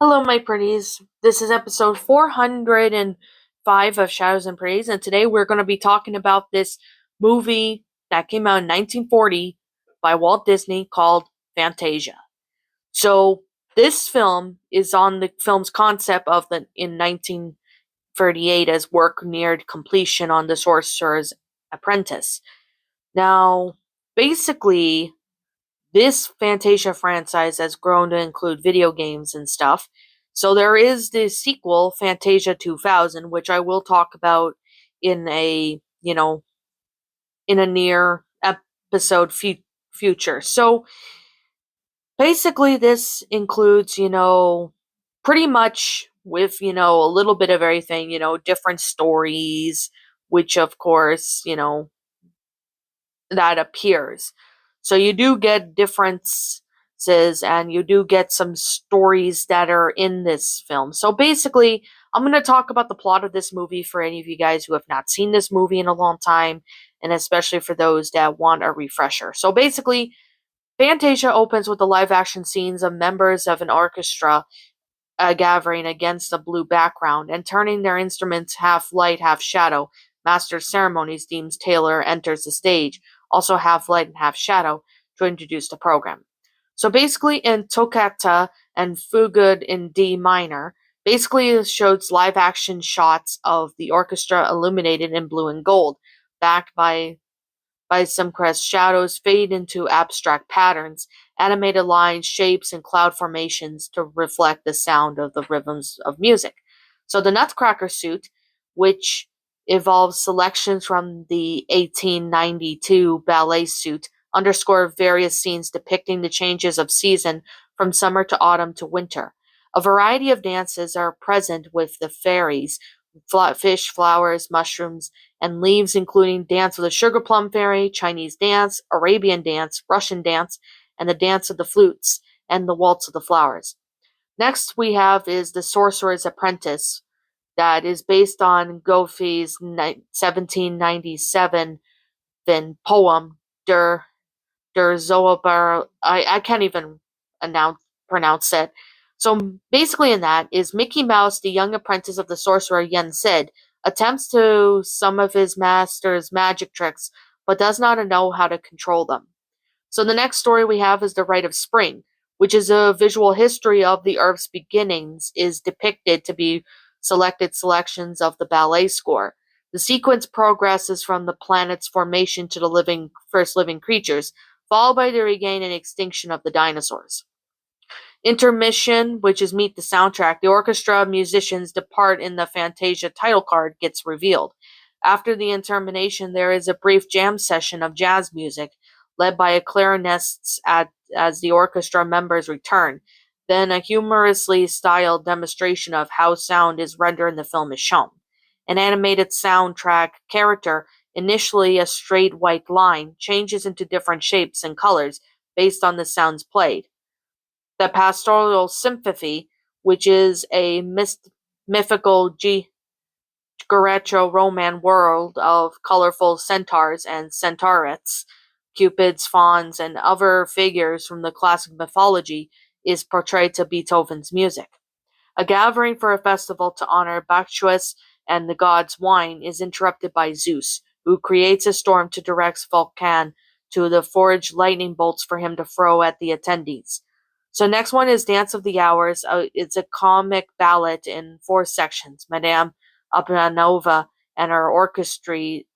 Hello, my pretties. This is episode 405 of Shadows and Pretties, and today we're going to be talking about this movie that came out in 1940 by Walt Disney called Fantasia. So, this film is on the film's concept of the in 1938 as work neared completion on The Sorcerer's Apprentice. Now, basically, this Fantasia franchise has grown to include video games and stuff. So there is the sequel, Fantasia 2000, which I will talk about in a near episode future. So basically this includes, pretty much with, a little bit of everything, different stories, which of course, that appears. So you do get differences and you do get some stories that are in this film. So basically, I'm going to talk about the plot of this movie for any of you guys who have not seen this movie in a long time, and especially for those that want a refresher. So basically, Fantasia opens with the live action scenes of members of an orchestra gathering against a blue background and turning their instruments half light, half shadow. Master of Ceremonies Deems Taylor enters the stage, also half light and half shadow, to introduce the program. So basically, in Toccata and Fugue in D minor, basically it shows live action shots of the orchestra illuminated in blue and gold, backed by some crest shadows fade into abstract patterns, animated lines, shapes, and cloud formations to reflect the sound of the rhythms of music. So the Nutcracker suite, which involves selections from the 1892 ballet suite, underscore various scenes depicting the changes of season from summer to autumn to winter. A variety of dances are present with the fairies, fish, flowers, mushrooms, and leaves, including Dance of the Sugar Plum Fairy, Chinese Dance, Arabian Dance, Russian Dance, and the Dance of the Flutes, and the Waltz of the Flowers. Next we have is The Sorcerer's Apprentice, that is based on Goethe's 1797 poem Der Zauberer. I can't even pronounce it. So basically, in that is Mickey Mouse, the young apprentice of the sorcerer Yen Sid, attempts to some of his master's magic tricks, but does not know how to control them. So the next story we have is The Rite of Spring, which is a visual history of the Earth's beginnings, is depicted to be selected selections of the ballet score. The sequence progresses from the planet's formation to the first living creatures, followed by the regain and extinction of the dinosaurs. Intermission, which is Meet the Soundtrack, the orchestra musicians depart in the Fantasia title card gets revealed. After the intermission, there is a brief jam session of jazz music, led by a clarinist as the orchestra members return. Then a humorously styled demonstration of how sound is rendered in the film is shown. An animated soundtrack character, initially a straight white line, changes into different shapes and colors based on the sounds played. The Pastoral Symphony, which is a mythical Greco-Roman world of colorful centaurs and centaurettes, cupids, fauns, and other figures from the classic mythology, is portrayed to Beethoven's music. A gathering for a festival to honor Bacchus and the god's wine is interrupted by Zeus, who creates a storm to direct Vulcan to the forge lightning bolts for him to throw at the attendees. So next one is Dance of the Hours. It's a comic ballad in four sections. Madame Apanova and her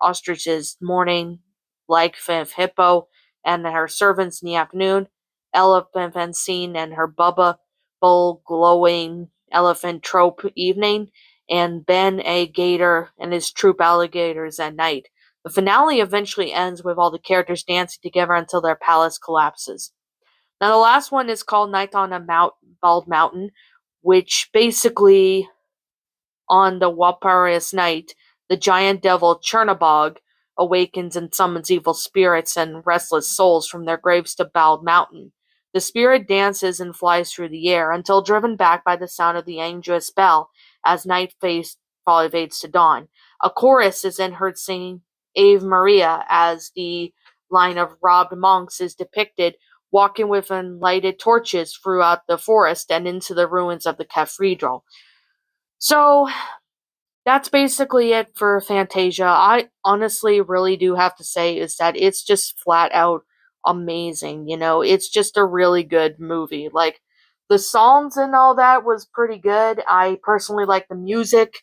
ostriches morning, like hippo, and her servants in the afternoon. Elephant Francine and her Bubba Bull glowing elephant trope evening, and Ben A. Gator and his troop alligators at night. The finale eventually ends with all the characters dancing together until their palace collapses. Now, the last one is called Night on a Bald Mountain, which basically, on the Walpurgis night, the giant devil Chernabog awakens and summons evil spirits and restless souls from their graves to Bald Mountain. The spirit dances and flies through the air until driven back by the sound of the angel's bell as night fades to dawn. A chorus is then heard singing Ave Maria as the line of robbed monks is depicted walking with unlighted torches throughout the forest and into the ruins of the cathedral. So that's basically it for Fantasia. I honestly really do have to say is that it's just flat out amazing. It's just a really good movie. Like the songs and all that was pretty good. I personally like the music.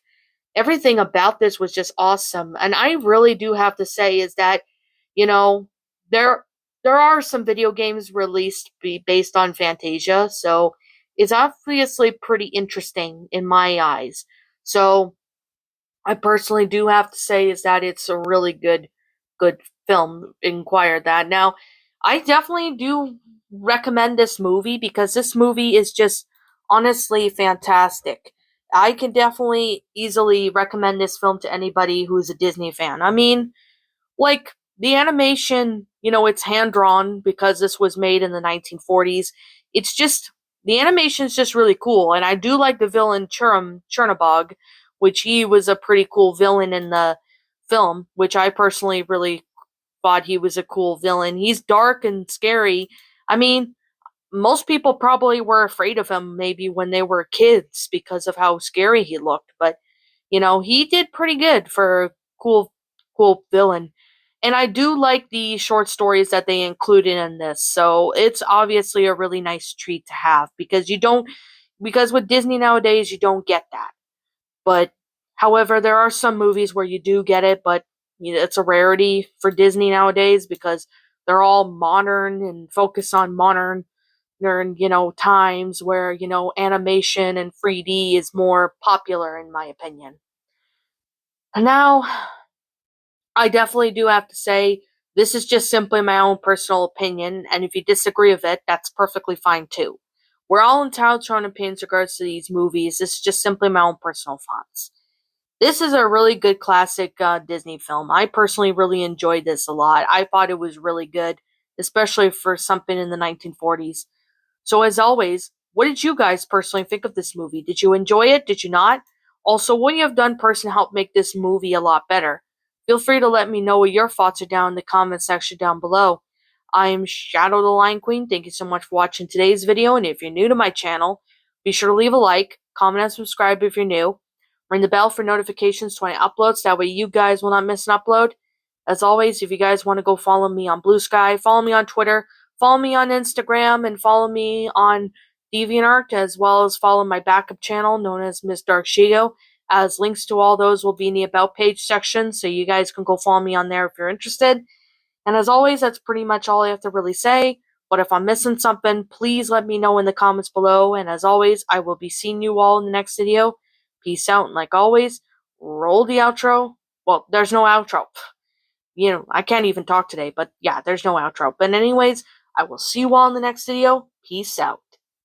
Everything about this was just awesome. And I really do have to say is that, you know, there there are some video games released based on Fantasia, so it's obviously pretty interesting in my eyes. So I personally do have to say is that it's a really good film. Inquire that. Now, I definitely do recommend this movie because this movie is just honestly fantastic. I can definitely easily recommend this film to anybody who's a Disney fan. I mean, like the animation, it's hand drawn because this was made in the 1940s. It's just the animation's just really cool, and I do like the villain Chernabog, which he was a pretty cool villain in the film, which I personally really thought he was a cool villain. He's dark and scary. I mean, most people probably were afraid of him maybe when they were kids because of how scary he looked, but he did pretty good for a cool villain. And I do like the short stories that they included in this. So it's obviously a really nice treat to have because with Disney nowadays you don't get that. But however, there are some movies where you do get it, but it's a rarity for Disney nowadays because they're all modern and focus on modern times where animation and 3D is more popular in my opinion. And now I definitely do have to say this is just simply my own personal opinion, and if you disagree with it, that's perfectly fine too. We're all entitled to our own opinions in regards to these movies. This is just simply my own personal thoughts. This is a really good classic Disney film. I personally really enjoyed this a lot. I thought it was really good, especially for something in the 1940s. So, as always, what did you guys personally think of this movie? Did you enjoy it? Did you not? Also, what you have done personally help make this movie a lot better? Feel free to let me know what your thoughts are down in the comment section down below. I am Shadow the Lion Queen. Thank you so much for watching today's video, and if you're new to my channel, be sure to leave a like, comment, and subscribe if you're new. Ring the bell for notifications to when I upload, so that way you guys will not miss an upload. As always, if you guys want to go follow me on Blue Sky, follow me on Twitter, follow me on Instagram, and follow me on DeviantArt, as well as follow my backup channel known as Miss Dark Shigo, as links to all those will be in the About page section, so you guys can go follow me on there if you're interested. And as always, that's pretty much all I have to really say. But if I'm missing something, please let me know in the comments below. And as always, I will be seeing you all in the next video. Peace out, and like always, roll the outro. Well, there's no outro. I can't even talk today, but yeah, there's no outro. But anyways, I will see you all in the next video. Peace out.